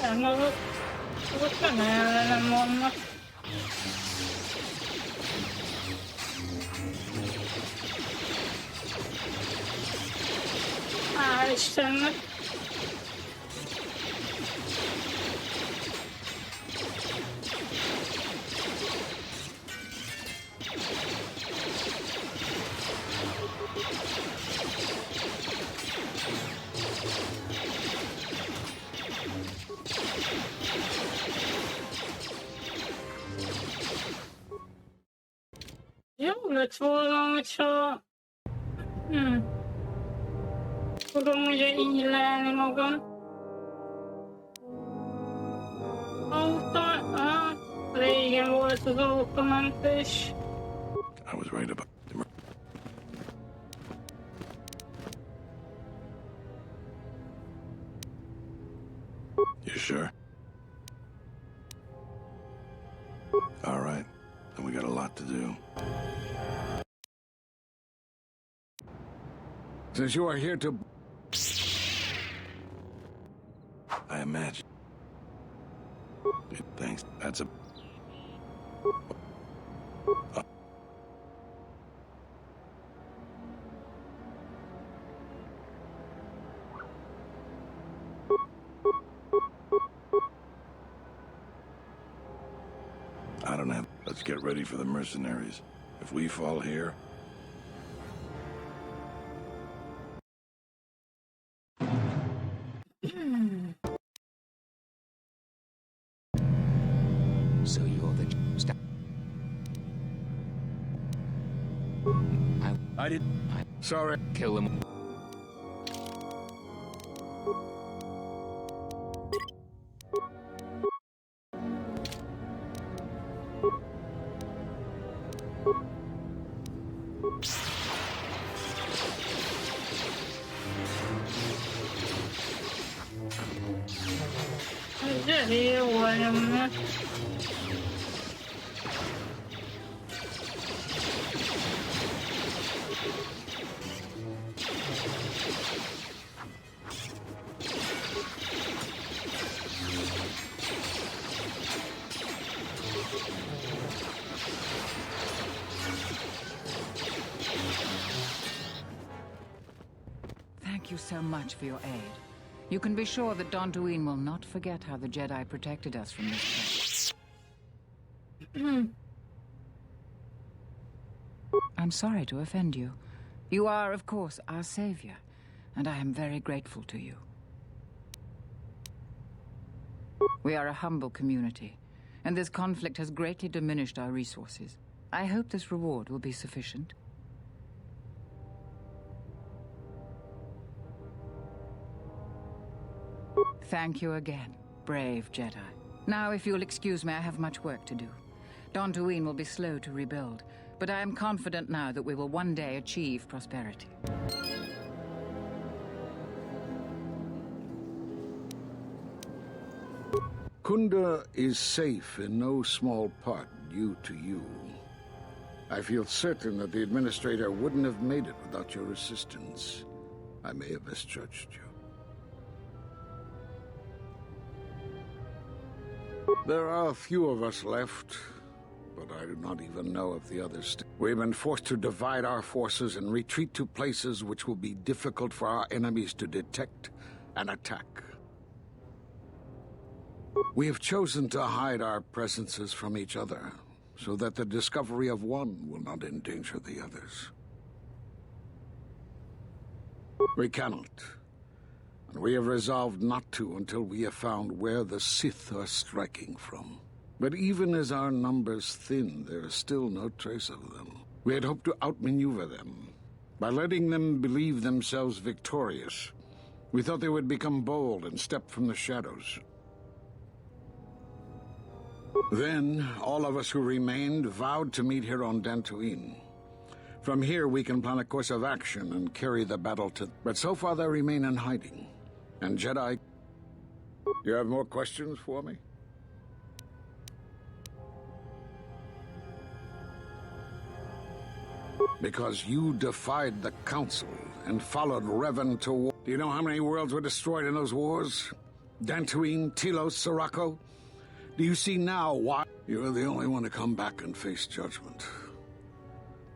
Nem, azok nem ellenem vannak. Hál' Istennek. Jó lett volna, hogyha... Tudom ugye így lelni magam. Régen volt az autómentés. I was right about the You sure? All right. Then we got a lot to do. Since you are here to... I imagine. Thanks. That's a... I don't have... Let's get ready for the mercenaries. If we fall here... So you're the... I did... Sorry. Kill them. Gyere, jó vagyok. Thank you so much for your aid. You can be sure that Dantooine will not forget how the Jedi protected us from this place. I'm sorry to offend you. You are, of course, our savior, and I am very grateful to you. We are a humble community, and this conflict has greatly diminished our resources. I hope this reward will be sufficient. Thank you again, brave Jedi. Now, if you'll excuse me, I have much work to do. Dantooine will be slow to rebuild, but I am confident now that we will one day achieve prosperity. Kunda is safe in no small part due to you. I feel certain that the Administrator wouldn't have made it without your assistance. I may have misjudged you. There are a few of us left, but I do not even know if the others... We've been forced to divide our forces and retreat to places which will be difficult for our enemies to detect and attack. We have chosen to hide our presences from each other, so that the discovery of one will not endanger the others. We cannot. And we have resolved not to until we have found where the Sith are striking from. But even as our numbers thin, there is still no trace of them. We had hoped to outmaneuver them. By letting them believe themselves victorious, we thought they would become bold and step from the shadows. Then, all of us who remained vowed to meet here on Dantooine. From here, we can plan a course of action and carry the battle to... But so far, they remain in hiding. And Jedi... You have more questions for me? Because you defied the Council and followed Revan to war. Do you know how many worlds were destroyed in those wars? Dantooine, Telos, Sirocco? Do you see now why you're the only one to come back and face judgment?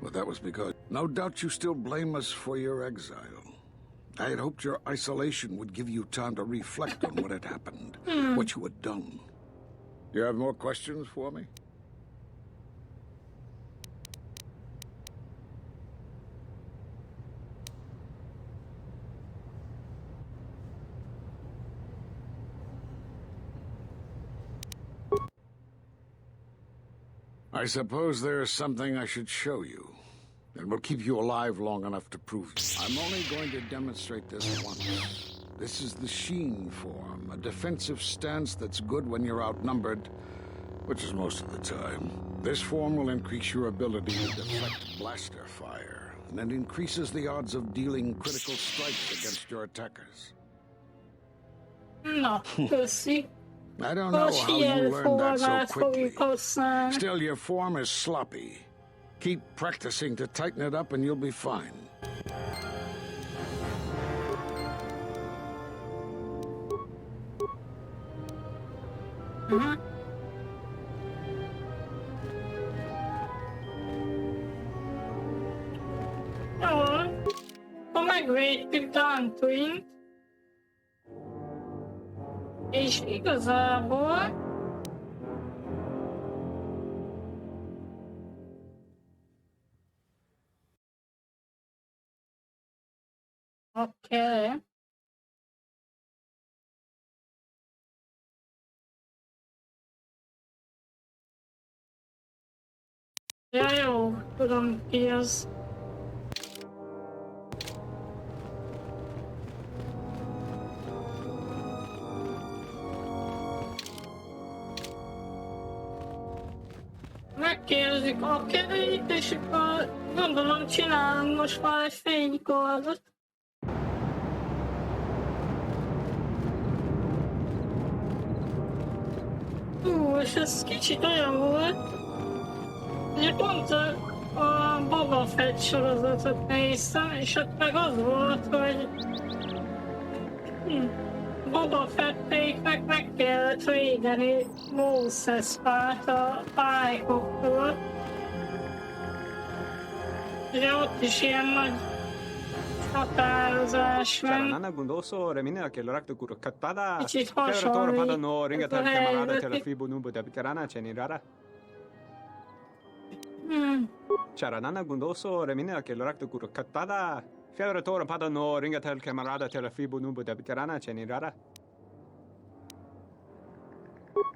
But that was because no doubt you still blame us for your exile. I had hoped your isolation would give you time to reflect on what had happened, what you had done. You have more questions for me? I suppose there is something I should show you. It will keep you alive long enough to prove it. I'm only going to demonstrate this once. This is the Sheen form, a defensive stance that's good when you're outnumbered, which is most of the time. This form will increase your ability to deflect blaster fire, and it increases the odds of dealing critical strikes against your attackers. Na, köszi. I don't know Most how you ilyen learned that so formát fogjuk quickly. használni. Still, your form is sloppy. Keep practicing to tighten it up and you'll be fine. Jó, ha megvédtük Dantooine-t, és igazából oké. Ja, jó, tudom ki az. Megkérdezik a kerét, és akkor gondolom csinálunk most már egy fénykardot. És ez kicsit olyan volt, hogy pont a Boba Fett sorozatot néztem, és ott meg az volt, hogy Boba Fettéknek meg kellett védeni Moses párt a pálykoktól. Ugye ott is ilyen nagy határozás ment. Nana Gundoso, remine che l'orak tu kattada. Kicsit Però tora pada hasonlít no ringa ez a tal camarada te la helyzet. fibu nubu de bikarana cenirara. Hmm. C'era Nana Gundoso, remine che l'orak tu kattada. Però tora pada no ringa tal camarada te la fibu nubu de bikarana cenirara.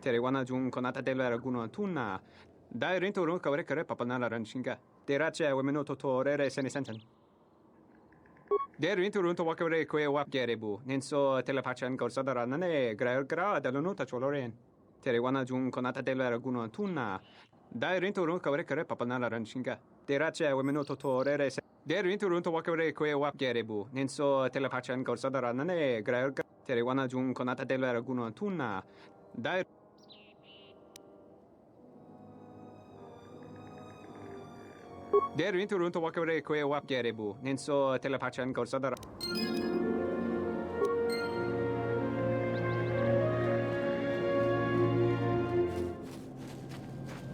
Tere wana jun konata de la raguno tunna. Dai rinto run kawre kare papanala ranshinga. Tera che wemeno toto rere seni sensen. Der inturunto wakare koe wap gerebu. Nenso telepachan gorsadara nane gra dalonuta choloren. Tere wana jun konata de la raguno tunna. Dai rinturun kawre kare papanala ranshinga. Tera che wemeno toto rere se. Der inturunto wakare koe wap gerebu. Nenso telepachan gorsadara nane gra Tere wana jun konata de la raguno tunna. Dai Der inturunto wakare koe wap gerebu. Nenso telepachan gorsadara.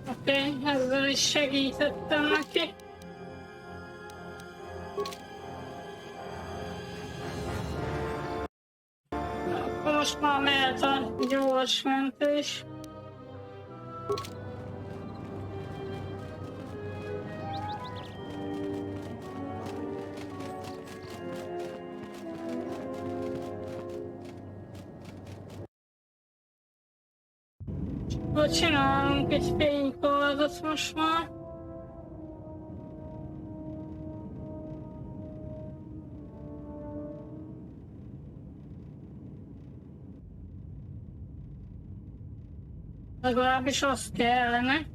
Oké, ezzel is segítettem neki. Akkor most már mehet a gyors mentés. Akkor csinálunk egy fénykardot most már. Legalábbis azt kellene.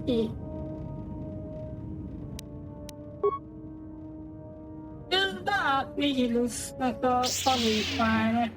Ki? Ez Darth Nihilus-nak a tanítványa.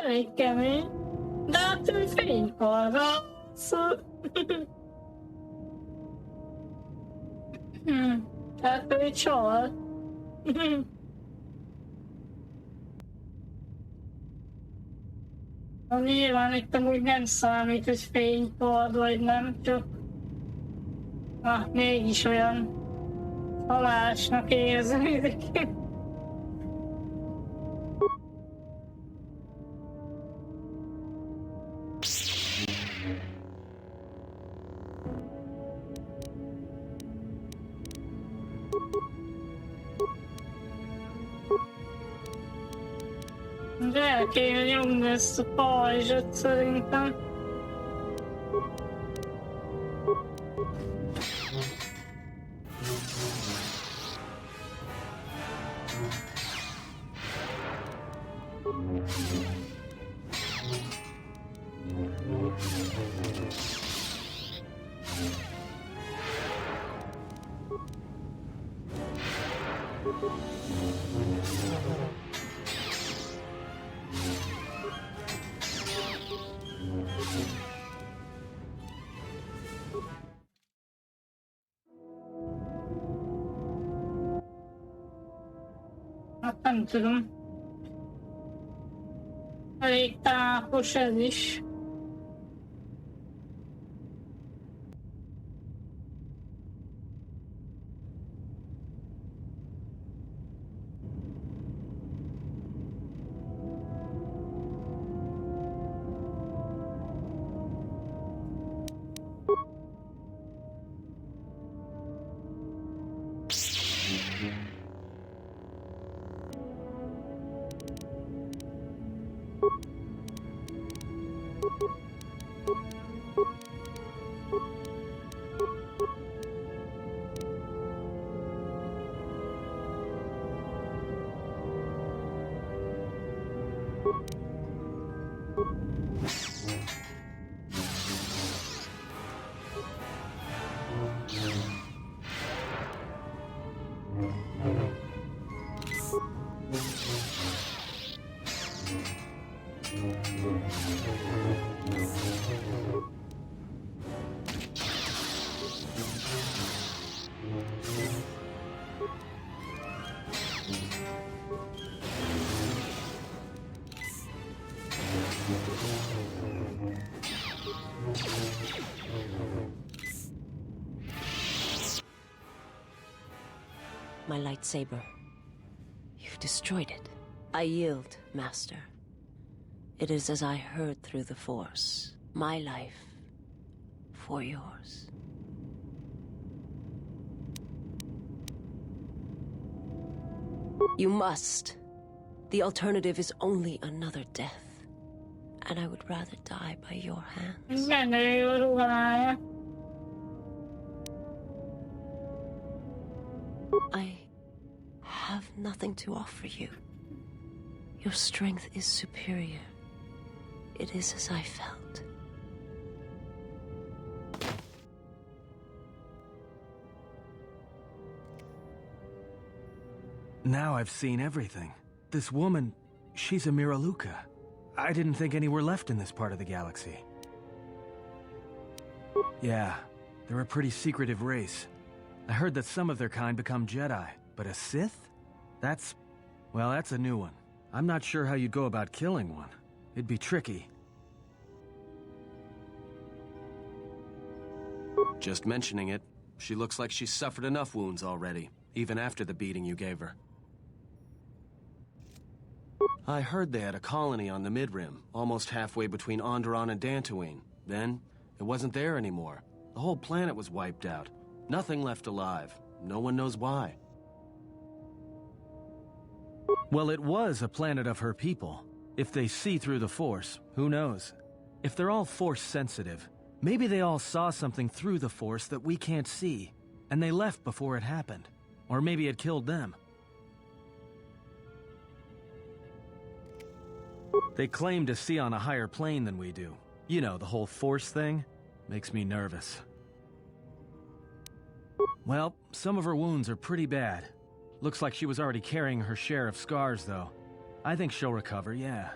Elég kemény. De hát ő fénykarra, szóval... Tehát ő csal. Nyilván itt amúgy nem számít, hogy fénykard vagy nem, csak... mégis olyan halásnak érződik. De el kéne nyomni ezt a pajzsot szerintem. Hát nem tudom. Elég tápos ez is. My lightsaber. You've destroyed it. I yield, Master. It is as I heard through the Force. My life for yours. You must. The alternative is only another death. And I would rather die by your hands. Menő ruhája. I have nothing to offer you. Your strength is superior. It is as I felt. Now I've seen everything. This woman, she's a Miraluka. I didn't think any were left in this part of the galaxy. Yeah, they're a pretty secretive race. I heard that some of their kind become Jedi, but a Sith? That's a new one. I'm not sure how you'd go about killing one. It'd be tricky. Just mentioning it, she looks like she's suffered enough wounds already, even after the beating you gave her. I heard they had a colony on the Mid-Rim, almost halfway between Onderon and Dantooine. Then, it wasn't there anymore. The whole planet was wiped out. Nothing left alive. No one knows why. Well, it was a planet of her people. If they see through the Force, who knows? If they're all Force sensitive, maybe they all saw something through the Force that we can't see, and they left before it happened. Or maybe it killed them. They claim to see on a higher plane than we do. You know, the whole Force thing makes me nervous. Well, some of her wounds are pretty bad. Looks like she was already carrying her share of scars, though. I think she'll recover, yeah.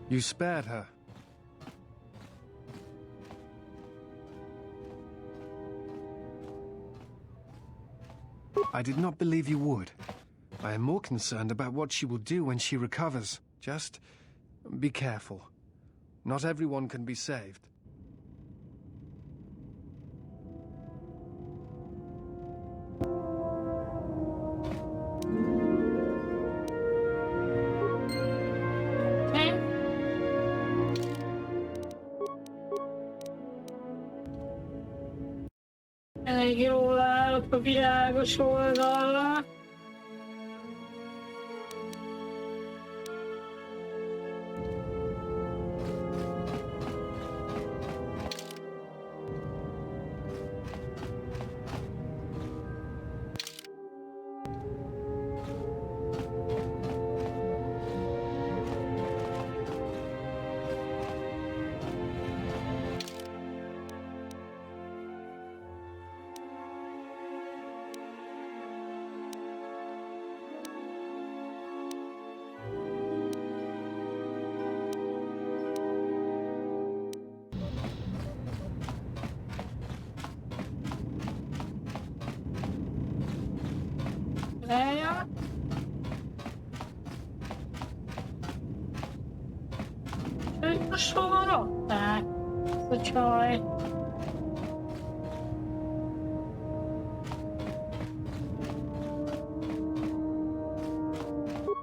You spared her. I did not believe you would. I am more concerned about what she will do when she recovers. Just be careful. Not everyone can be saved. Elég jól állok a világos oldalra. Eljött. Ők most hova rakták? Ez a csaj.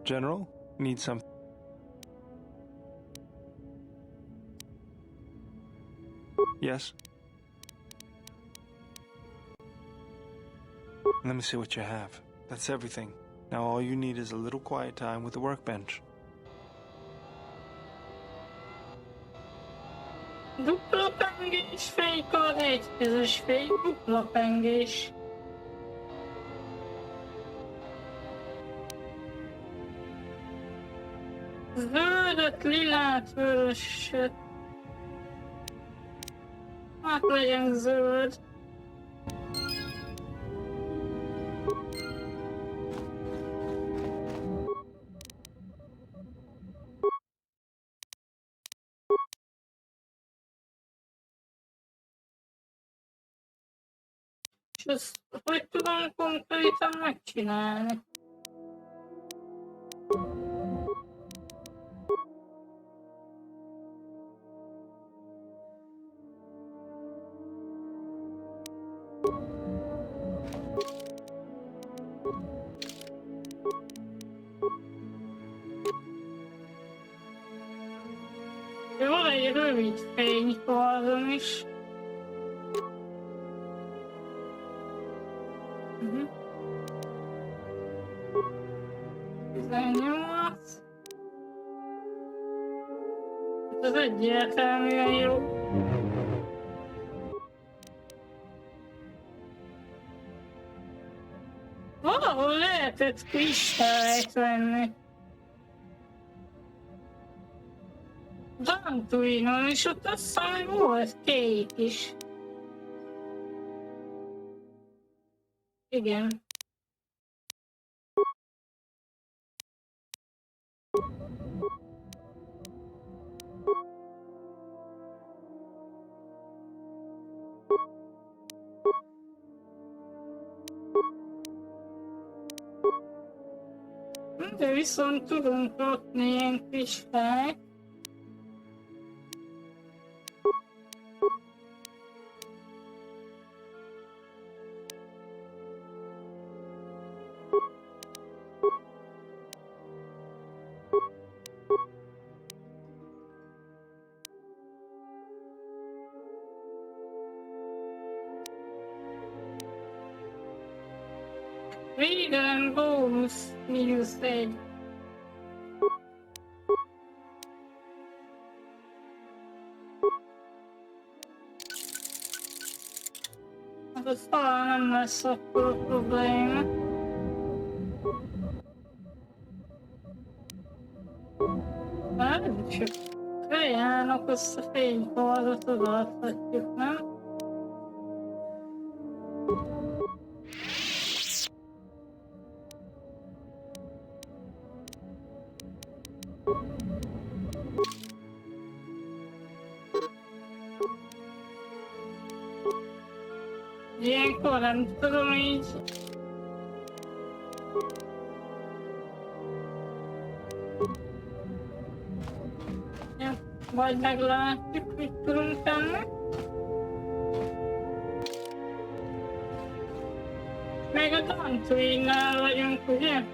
General, need some. Yes. Let me see what you have. That's everything. Now all you need is a little quiet time with the workbench. Dupla pengés, fénykard, egykezes fény, dupla pengés. Zöldet, lilát, vöröset. Hát legyen zöld. És ezt hogy tudom konkrétan megcsinálni? Van egy rövid fénykardom is. Uh-huh. 18. Ez egyértelműen jó. Valahol lehetett kristályt venni. Dantuinon, és ott aztán még volt kék is. Igen. De viszont tudunk rakni ilyen kristályt. Védelem bónusz -1. Hát az talán nem lesz akkor a probléma. Hát csak Kajának azt a fénykardot odaadhatjuk, nem? Ilyenkor nem tudom így. Ja, majd meglátjuk, mit tudunk tenni. Még a Dantooine-nál vagyunk, ugye?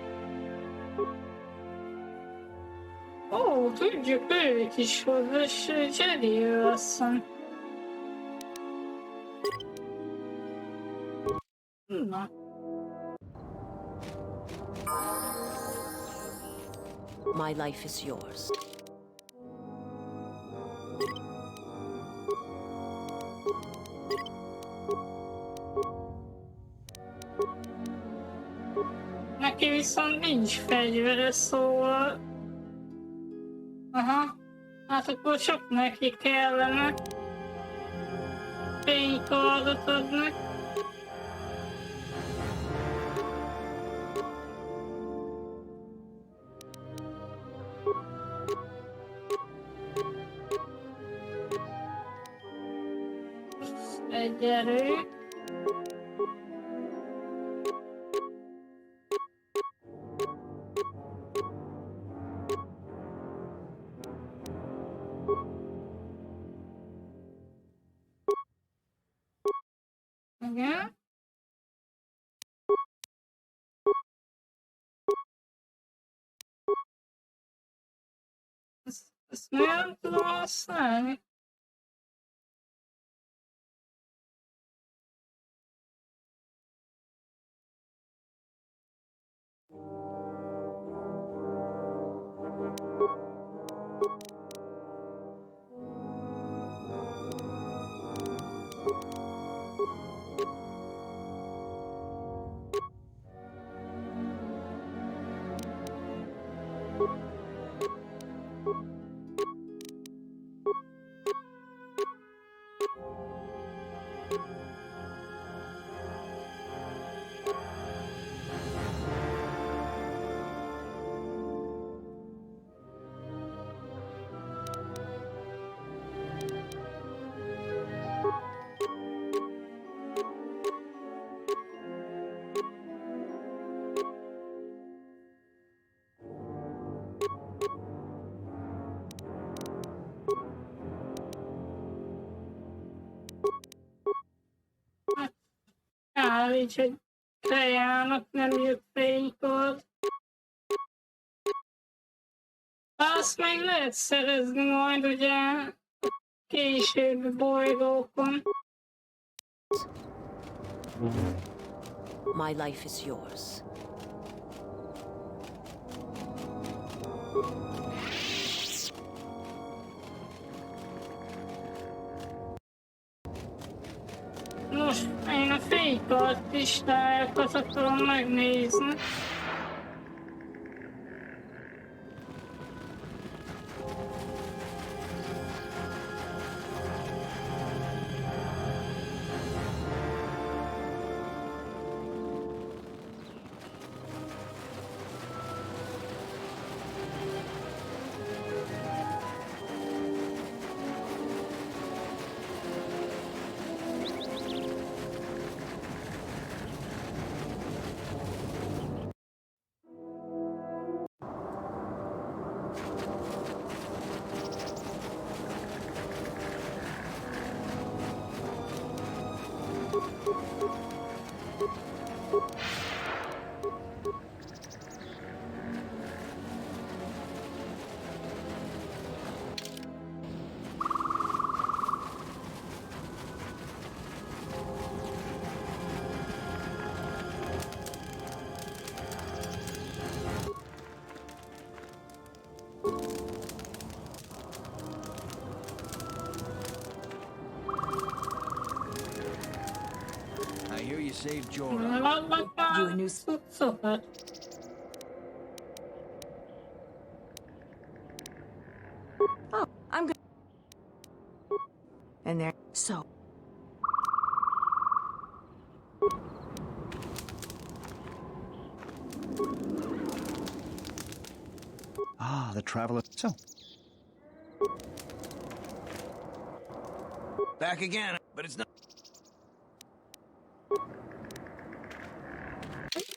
Ó, tudjuk őt is hozzá, és Jedi ő azt hiszem. Na. My life is yours. Neki viszont nincs fegyvere, szóval... Aha. Hát akkor csak neki kellene fénykardot adni. Egy erő. Igen. Ezt miért nem tudom használni? Így, hogy Kajának nem jött fénykard. Azt még lehet szerezni majd ugye későbbi bolygókon. My life is yours. Most én a fénykard listájákat akarom megnézni. save Jorah. Vannak már You a new cuccokat. Oh, I'm good. And there. So. Ah, the traveler. So. Back again, but it's not...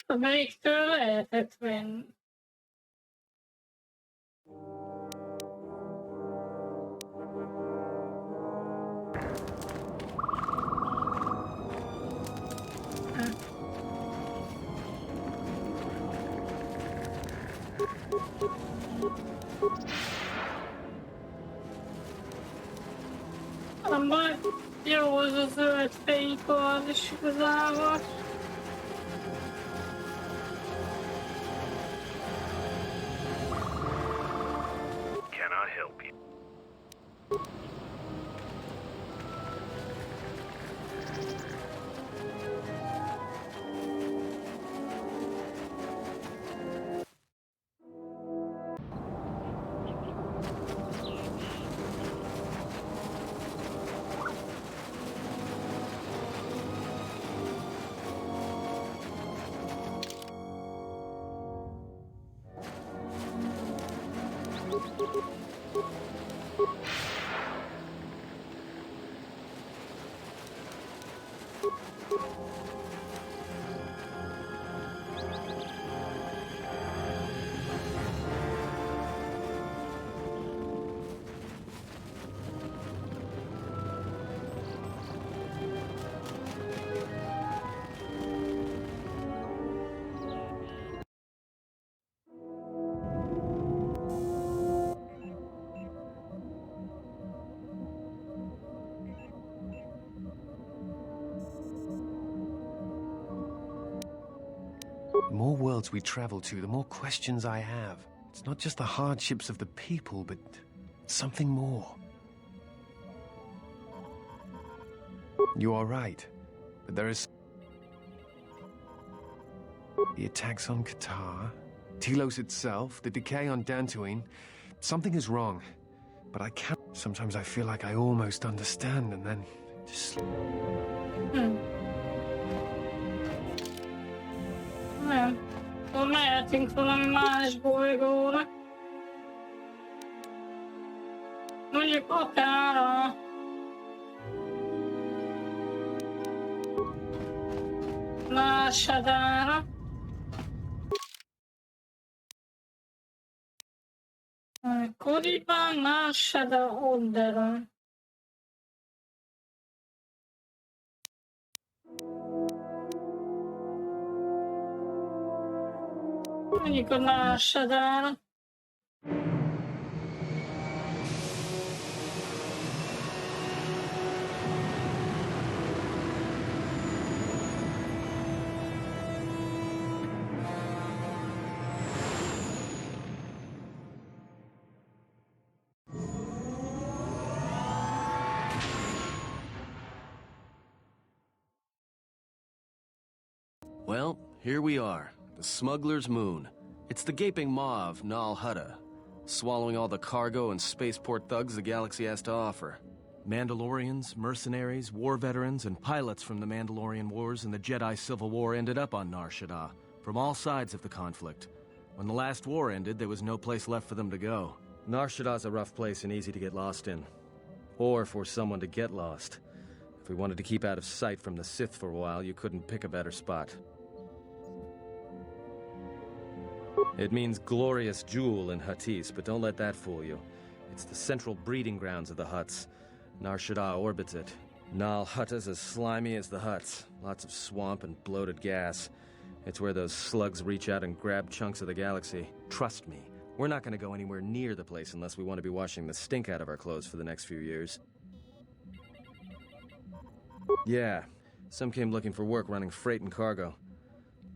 Amelyiktől lehetett venni. Bár jó az a zöld fénykard is igazából. Cannot help you. The more worlds we travel to, the more questions I have. It's not just the hardships of the people, but something more. You are right, but there is... The attacks on KOTOR, Telos itself, the decay on Dantooine. Something is wrong, but I can't... Sometimes I feel like I almost understand, and then just... Nem. Akkor mehetünk valami más bolygóra. Mondjuk akár a... Nar Shaddaára. Akkoriban Nar Shaddaa oldalon. Mondjuk a Nar Shaddaára. Well, here we are, the Smuggler's Moon. It's the gaping maw of Nar Shaddaa, swallowing all the cargo and spaceport thugs the galaxy has to offer. Mandalorians, mercenaries, war veterans, and pilots from the Mandalorian Wars and the Jedi Civil War ended up on Nar Shaddaa, from all sides of the conflict. When the last war ended, there was no place left for them to go. Nar Shaddaa's a rough place and easy to get lost in. Or for someone to get lost. If we wanted to keep out of sight from the Sith for a while, you couldn't pick a better spot. It means glorious jewel in Huttese, but don't let that fool you. It's the central breeding grounds of the Hutts. Nar Shaddaa orbits it. Nal Hutta's as slimy as the Hutts. Lots of swamp and bloated gas. It's where those slugs reach out and grab chunks of the galaxy. Trust me, we're not going to go anywhere near the place unless we want to be washing the stink out of our clothes for the next few years. Yeah, some came looking for work running freight and cargo.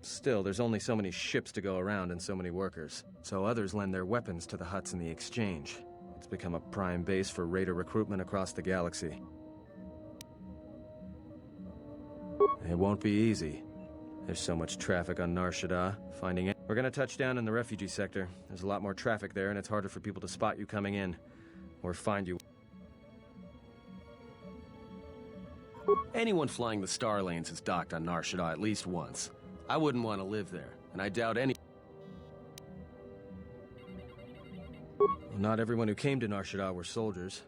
Still, there's only so many ships to go around and so many workers. So others lend their weapons to the Hutts in the exchange. It's become a prime base for raider recruitment across the galaxy. It won't be easy. There's so much traffic on Nar Shaddaa. Finding it. We're gonna touch down in the refugee sector. There's a lot more traffic there, and it's harder for people to spot you coming in. Or find you. Anyone flying the Star Lanes has docked on Nar Shaddaa at least once. I wouldn't want to live there, and I doubt any... Well, not everyone who came to Nar Shaddaa were soldiers.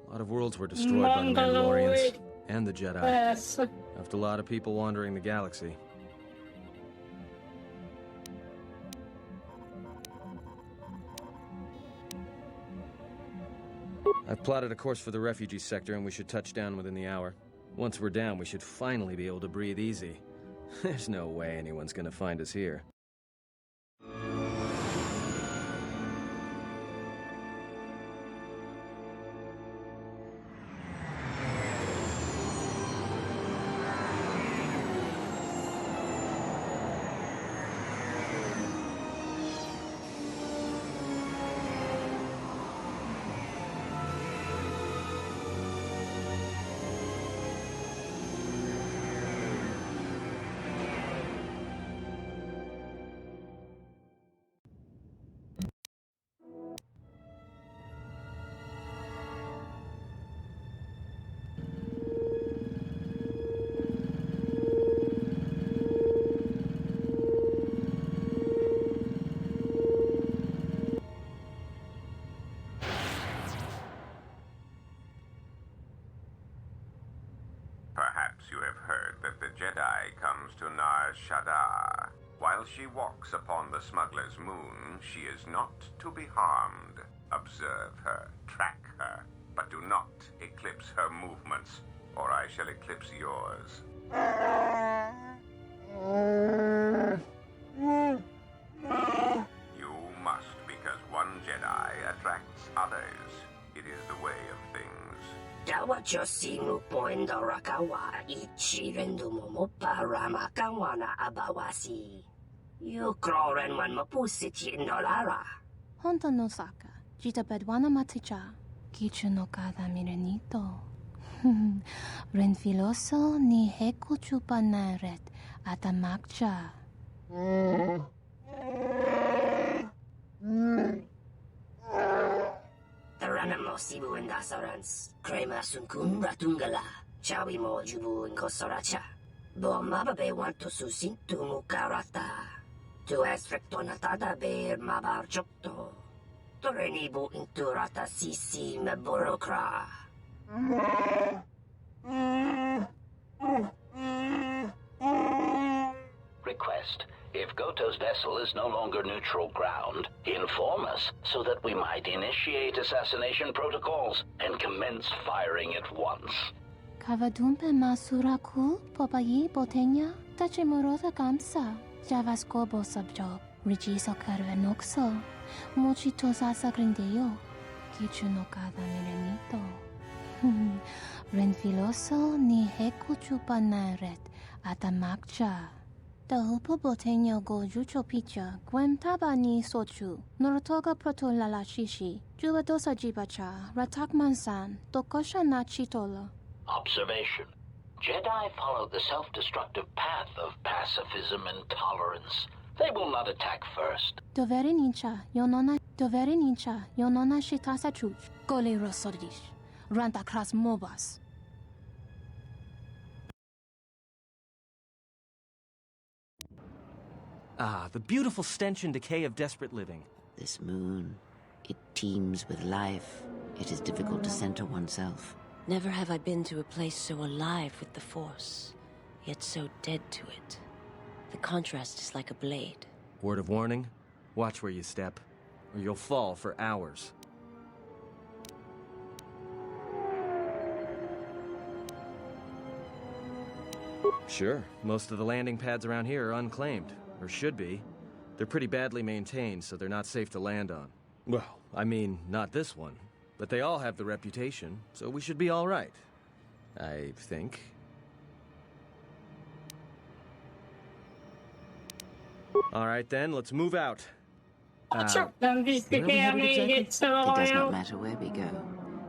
A lot of worlds were destroyed by the Mandalorians and the Jedi. Yes. Left a lot of people wandering the galaxy. I've plotted a course for the refugee sector, and we should touch down within the hour. Once we're down, we should finally be able to breathe easy. There's no way anyone's gonna find us here. Perhaps you have heard that the Jedi comes to Nar Shaddaa. While she walks upon the smuggler's moon, she is not to be harmed. Observe her, track her, but do not eclipse her movements, or I shall eclipse yours. You must, because one Jedi attracts others. It is the way of things. Dawachosimu poindorakawa ichirendumo paramakawana abawasi. You croren man mapusiti indolara. Honta no saka, jita bedwana maticha, kichu no kada mirenito. Renfiloso ni heku chupanaret atamakcha. Taranamo sibu indasarans, crema sunkun ratungala, chawi mo jubu inkosoracha. Bo mababe wanto susintu mukarata. Tu es rectonatada ber mabar chokto. Torenibu inturata sisi meborokra. Request. If Goto's vessel is no longer neutral ground, inform us so that we might initiate assassination protocols and commence firing at once. Kavadumpe masuraku popayi botenya tachimurota kamsa. Javaskobo subjob. Rigiso carvenokso. Mochitosa sagrindeo. Kichu no kada mirenito. Renfiloso ni heku chupanaret atamakcha. Tahupo botenya go jucho picha, gwem taba ni sochu, norotoga proto lala shishi, jubadosa jibacha, ratak mansan, tokosha na chitola. Observation. Jedi follow the self-destructive path of pacifism and tolerance. They will not attack first. Doveri nincha, yonona shitasa chuch, gole rosodish, ranta kras mobas. Ah, the beautiful stench and decay of desperate living. This moon, it teems with life. It is difficult to center oneself. Never have I been to a place so alive with the Force, yet so dead to it. The contrast is like a blade. Word of warning, watch where you step, or you'll fall for hours. Sure, most of the landing pads around here are unclaimed. Or should be. They're pretty badly maintained, so they're not safe to land on. Well, I mean, not this one. But they all have the reputation, so we should be all right. I think. All right then, let's move out. It does not matter where we go.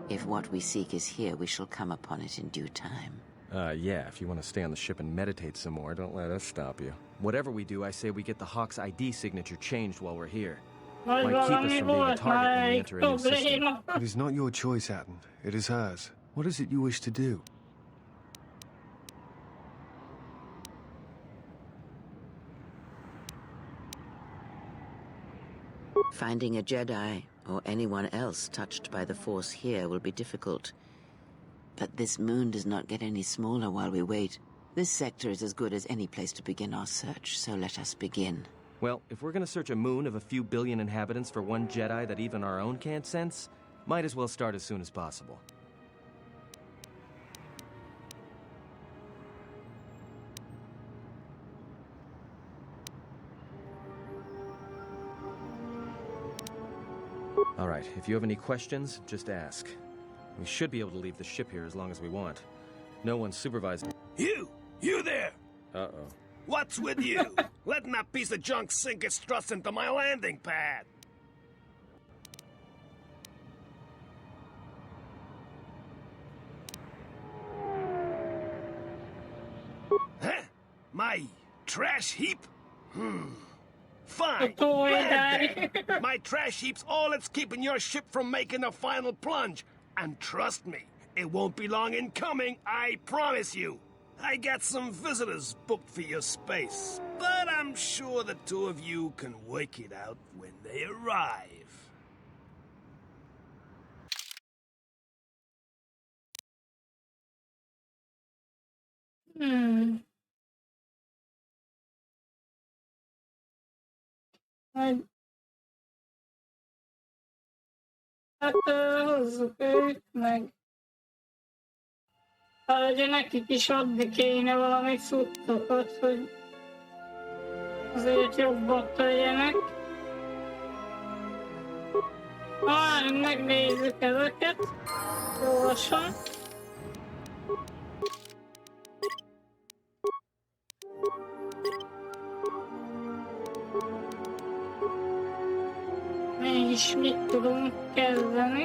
If what we seek is here, we shall come upon it in due time. Yeah, if you want to stay on the ship and meditate some more, don't let us stop you. Whatever we do, I say we get the Hawk's ID signature changed while we're here. Might keep us from being a target when we enter a new system. It is not your choice, Atten. It is hers. What is it you wish to do? Finding a Jedi, or anyone else touched by the Force here, will be difficult. But this moon does not get any smaller while we wait. This sector is as good as any place to begin our search, so let us begin. Well, if we're gonna search a moon of a few billion inhabitants for one Jedi that even our own can't sense, might as well start as soon as possible. Alright, if you have any questions, just ask. We should be able to leave the ship here as long as we want. No one's supervising. You there! Uh-oh. What's with you? Letting that piece of junk sink its struts into my landing pad! Huh? My trash heap? Fine. Bad then. My trash heap's all that's keeping your ship from making the final plunge. And trust me, it won't be long in coming, I promise you. I got some visitors booked for your space, but I'm sure the two of you can work it out when they arrive. Hát hozzuk őt meg. Ugye nekik is adni kéne valami cuccokat, hogy azért jobbak legyenek. Várjunk, megnézzük ezeket. Gyorsan. Mégis mit tudunk kezdeni?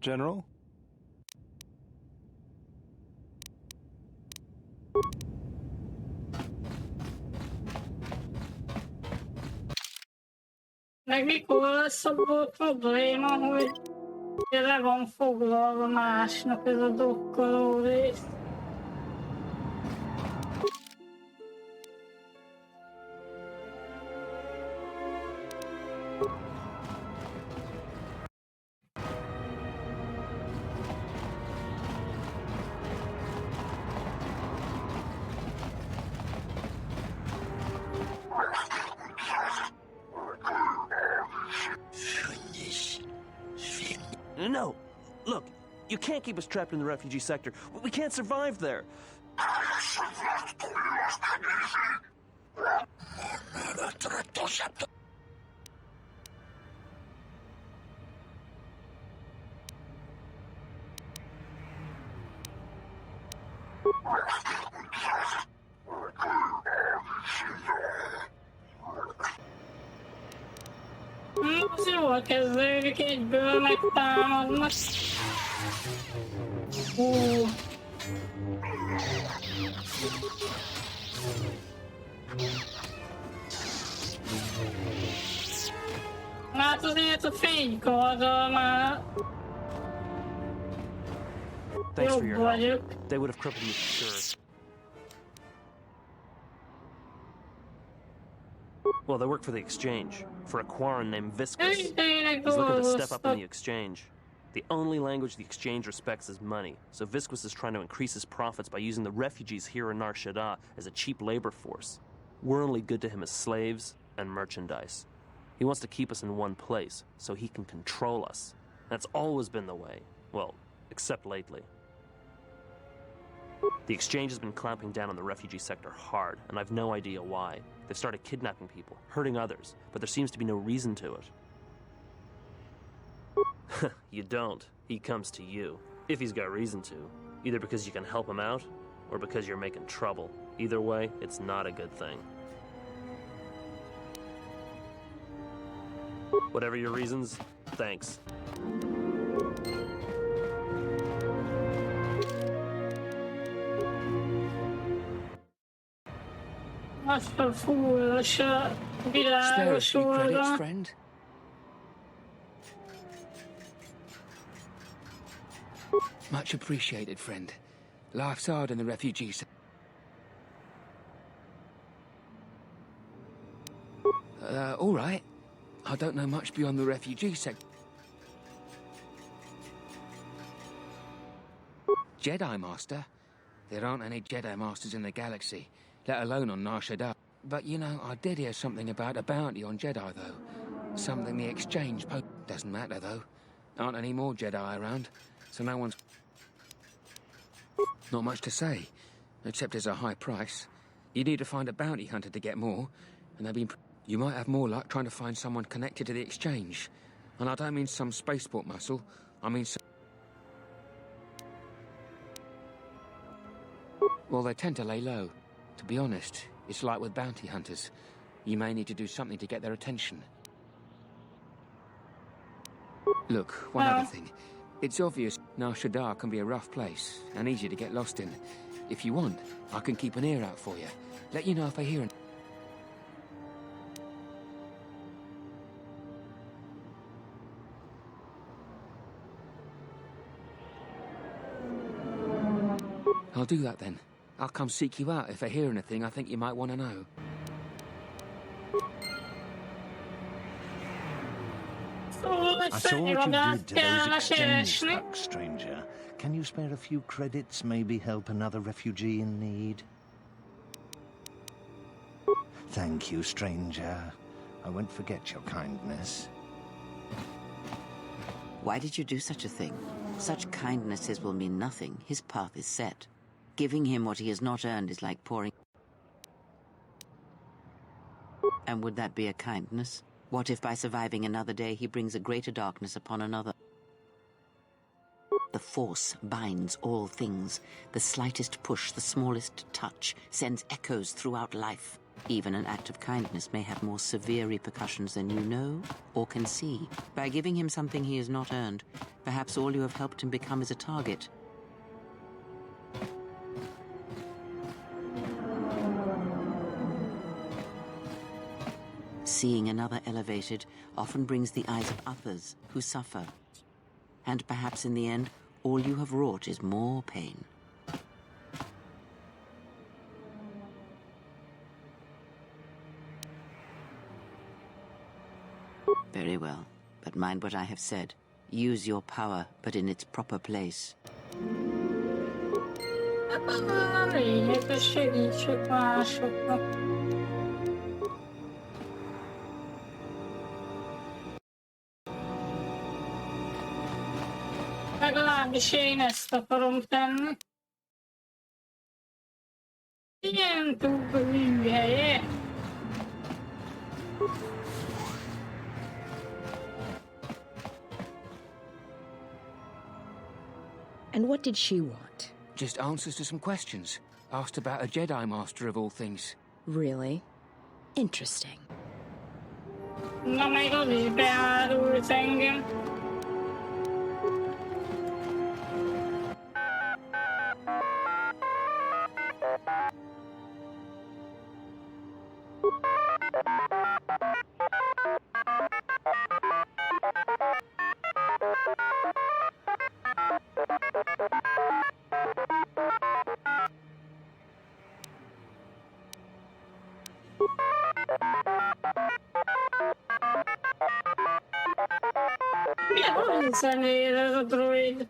General? Meg mikor lesz abból probléma, hogy le van foglalva másnak ez a dokkoló rész. No! Look, you can't keep us trapped in the refugee sector. We can't survive there. Az jól kezdődik, egyből megtámadnak. Hát azért a fénykarddal már Thanks for jobb your help. vagyok. They would have crippled me for sure. Well, they work for the exchange, for a Quarren named Viscus. He's looking to step up in the exchange. The only language the exchange respects is money, so Viscus is trying to increase his profits by using the refugees here in Nar Shaddaa as a cheap labor force. We're only good to him as slaves and merchandise. He wants to keep us in one place, so he can control us. That's always been the way. Well, except lately. The exchange has been clamping down on the refugee sector hard, and I've no idea why. They've started kidnapping people, hurting others, but there seems to be no reason to it. You don't. He comes to you. If he's got reason to. Either because you can help him out, or because you're making trouble. Either way, it's not a good thing. Whatever your reasons, thanks. Azt a fullos, világos Spare a few credits, oldal. friend. Much appreciated, friend. Life's hard in the refugees. All right. I don't know much beyond the refugee sector. Jedi Master? There aren't any Jedi Masters in the galaxy, let alone on Nar Shaddaa. But, you know, I did hear something about a bounty on Jedi, though. Something the exchange doesn't matter, though. Aren't any more Jedi around, so no one's... Not much to say, except it's a high price. You need to find a bounty hunter to get more, and they've been... You might have more luck trying to find someone connected to the exchange. And I don't mean some spaceport muscle, I mean some... Well, they tend to lay low. To be honest, it's like with bounty hunters. You may need to do something to get their attention. Look, one other thing. It's obvious Nar Shaddaa can be a rough place and easy to get lost in. If you want, I can keep an ear out for you. Let you know if I hear... I'll do that then. I'll come seek you out if I hear anything I think you might want to know. I saw what you did to those exchange trucks, stranger. Can you spare a few credits, maybe help another refugee in need? Thank you, stranger. I won't forget your kindness. Why did you do such a thing? Such kindnesses will mean nothing. His path is set. Giving him what he has not earned is like pouring... And would that be a kindness? What if by surviving another day he brings a greater darkness upon another? The Force binds all things. The slightest push, the smallest touch, sends echoes throughout life. Even an act of kindness may have more severe repercussions than you know or can see. By giving him something he has not earned, perhaps all you have helped him become is a target. Seeing another elevated often brings the eyes of others who suffer. And perhaps in the end, all you have wrought is more pain. Very well, but mind what I have said. Use your power, but in its proper place. Legalábbis én ezt akarom tenni. Ilyen túl műhelye. And what did she want? Just answers to some questions. Asked about a Jedi Master of all things. Really? Interesting. Na meg az is beárult engem. Mi zenére ez a droid?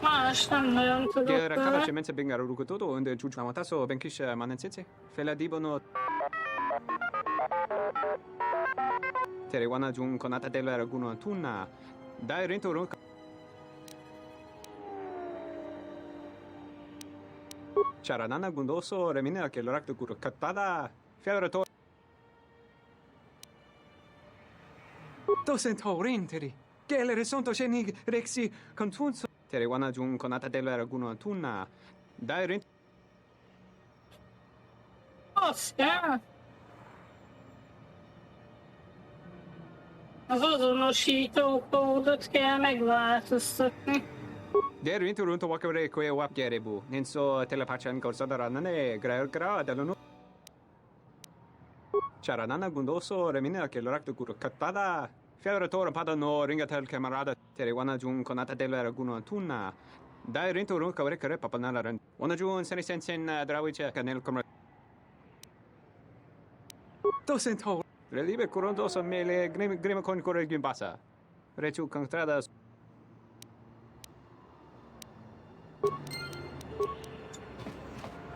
Más nem nagyon tudok Gyere, vele. capace mense bengar urukutodo, unde csúcsma taso benkis manencece. Fela dibono. Tere wana jun konata dela raguno tunna. Dai rento ron. Charanana gundoso remine che lo rakto kuro katpada. Fiadra to. Docent horrenteri. Che le resonto shenig rexi contunso. Tere wana jun konata dela raguno tunna. Dai rento. Aztán. Az azonosító kódot kell megváltoztatni. Gyere rento runto wakare koe wap gerebu. Nenso telepachan korsada nane gra dalunu. Charanana gundoso remine che lo rakto kuro katpada. Fiadra tora pada no ringatel camarada. Tere wana jun konata dela raguno tunna. Dai rento run kawre kare papanala ran. Wana jun seni sensen drawiche kanel kamra. Docent ho. Relibe kurondoso mele grima con corre gimbasa. Rechu contradas.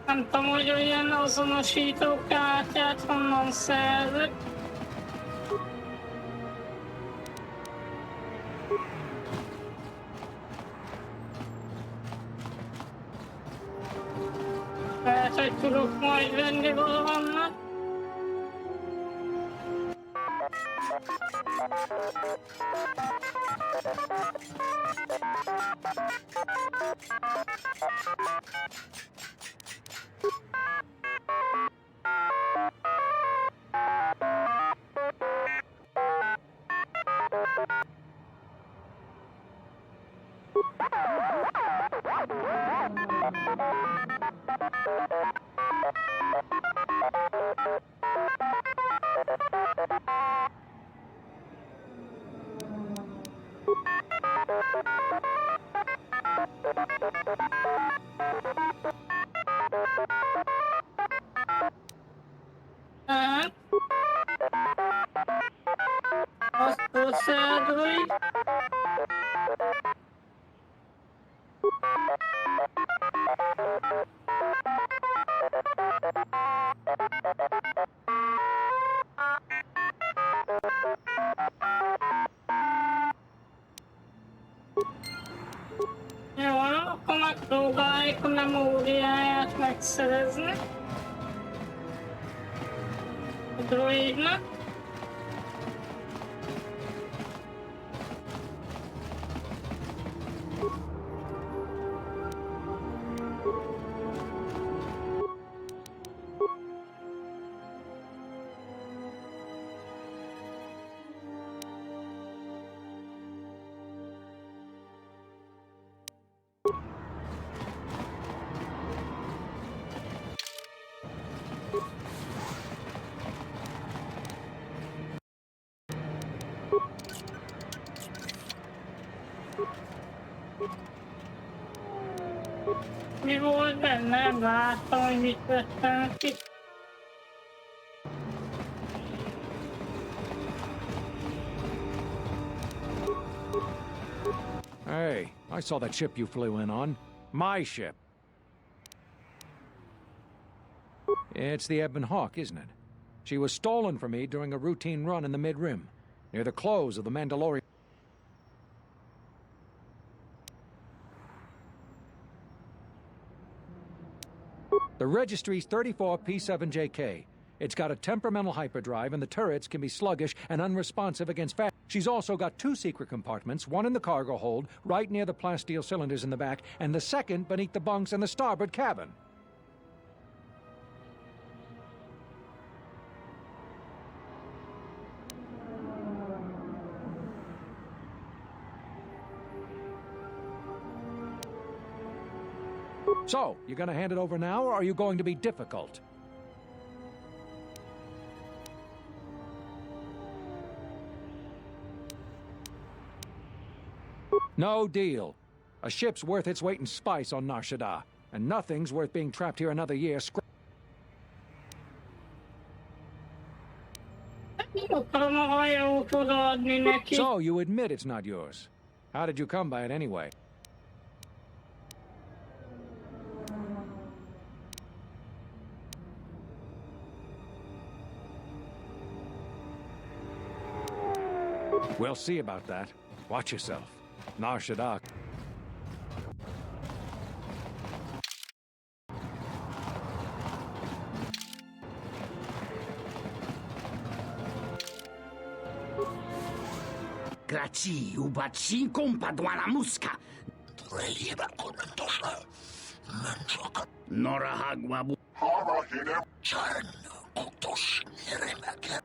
Nem tudom, hogy olyan azonosító kártyát honnan szerzek. Lehet, hogy tudok majd venni valahonnan. Sadly. Jó, akkor megpróbáljuk a memóriáját megszerezni a droidnak. Mi volt benne? Nem láttam, hogy mit vettem ki. Hey, I saw that ship you flew in on. My ship. It's the Ebon Hawk, isn't it? She was stolen from me during a routine run in the Mid-Rim, near the close of the Mandalorian. The registry's 34P7JK. It's got a temperamental hyperdrive, and the turrets can be sluggish and unresponsive against fast. She's also got 2 secret compartments, one in the cargo hold, right near the plasteel cylinders in the back, and the second beneath the bunks in the starboard cabin. So, you gonna hand it over now, or are you going to be difficult? No deal. A ship's worth its weight in spice on Nar Shaddaa, and nothing's worth being trapped here another year. So, you admit it's not yours. How did you come by it anyway? We'll see about that. Watch yourself. Nar Shaddaa. Graci, ubaci, compadwana muska. Nora hagwabu. Chan, kotos niremake.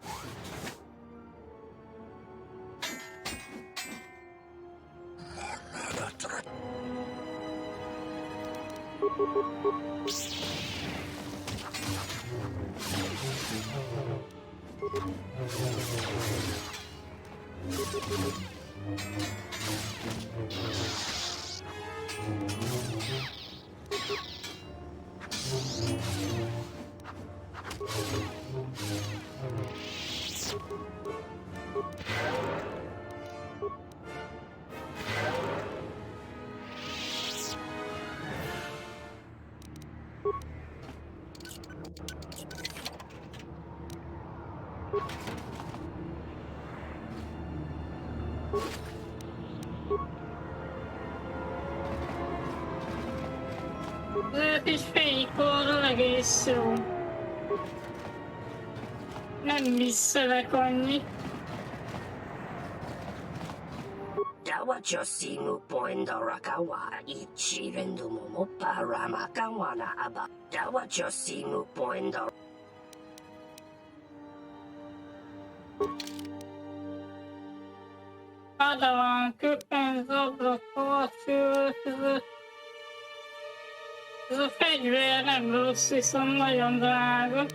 Ez egy fénykardról egész jó. Nem visszelek annyi. Dawachosimu poindorakawa ichi rendumomo paramakawana aba. Dawachosimu poindor. Padawan, köpenc, ablakol, fölközött. Ez a fegyver nem rossz, viszont nagyon drága.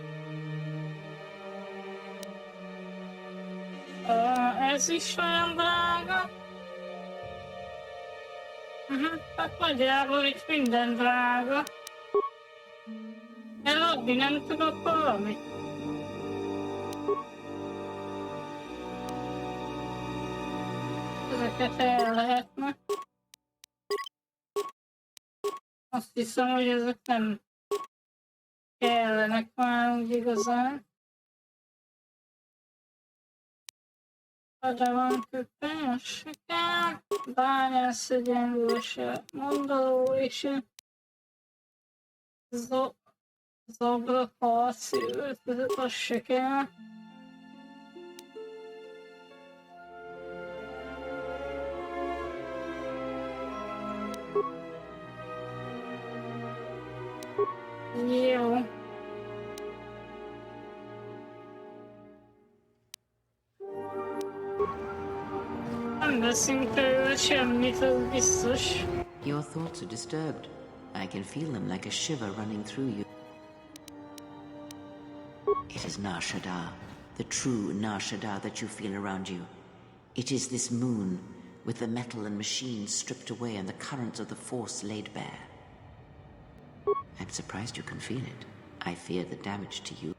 Ez is nagyon drága. Hát nagyjából itt minden drága. Eladni nem tudok valamit. Ezeket el lehetne. Azt hiszem, hogy ezek nem kellenek már úgy igazán. Erre van köpeny, siker, bányász egyenlőse, mondaló és zobra harci öltözet, az se kell. Jó. Nem veszünk belőle semmit, az biztos. Your thoughts are disturbed. I can feel them like a shiver running through you. It is Nar Shaddaa, the true Nar Shaddaa that you feel around you. It is this moon, with the metal and machines stripped away and the currents of the Force laid bare. I'm surprised you can feel it. I fear the damage to you.